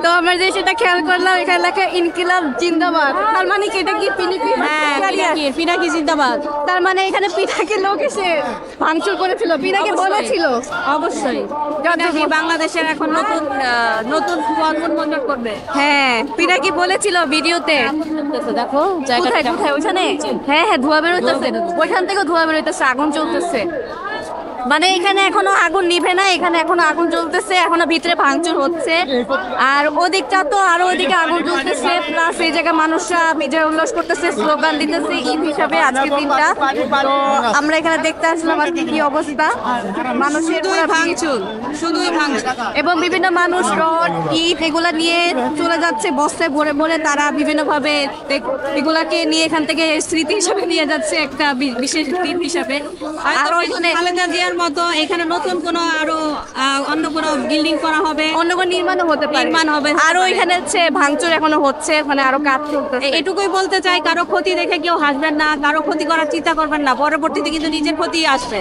তো আমরা যে সেটা খেয়াল করলাম এখানে লেখা ইনকিলাব জিন্দাবাদ, তার মানে কি এটা কি পিনাকি? পিনাকি জিন্দাবাদ। তার মানে এখানে পিনাকি লোক এসে ভাঙচুর করেছিল, পিনাকি বলেছিল অবশ্যই পিনাকি বাংলাদেশের এখন নতুন নতুন পথ উন্মোচন করবে। হ্যাঁ পিনাকি বলেছিল ভিডিওতে। দেখো কোথায় কোথায় ওখানে? হ্যাঁ হ্যাঁ ধোঁয়া বেরোতেছে, ওইখান থেকেও ধোঁয়া বেরোতেছে, আগুন চলতেছে। মানে এখানে এখনো আগুন নিভে না, এখানে এখনো আগুন জ্বলতেছে, এখনো ভিতরে ভাঙচুর হচ্ছে। আর ওদিকটা তো আরো ওদিকে আগুন জ্বলতেছে, প্লাস এই জায়গায় মানুষরা বিজয় উল্লাস করতেছে, স্লোগান দিতেছে ঈদ হিসাবে আজকে দিনটা। তো আমরা এখানে দেখতে আসলাম আজকে কি অবস্থা, মানুষের পুরো ভাঙচুর, শুধুই ভাঙচুর। এবং বিভিন্ন মানুষ রড ইট এগুলা নিয়ে চলে যাচ্ছে বস্তায় ভরে ভরে, তারা বিভিন্ন ভাবে এগুলাকে নিয়ে এখান থেকে স্মৃতি হিসাবে নিয়ে যাচ্ছে একটা বিশেষ দিন হিসাবে। আর ওইখানে খালেদা জিয়ার মতো এখানে নতুন কোনো আরো অন্য কোনো বিল্ডিং করা হবে, অন্য কোনো নির্মাণও হতে পারে, নির্মাণ হবে। আরো এখানে হচ্ছে ভাঙচুর এখনো হচ্ছে, ওখানে আরো কাজ চলতেছে। এটুকুই বলতে চাই, কারো ক্ষতি দেখে কেউ হাসবেন না, কারো ক্ষতি করার চিন্তা করবেন না, পরবর্তীতে কিন্তু নিজের ক্ষতি আসবে।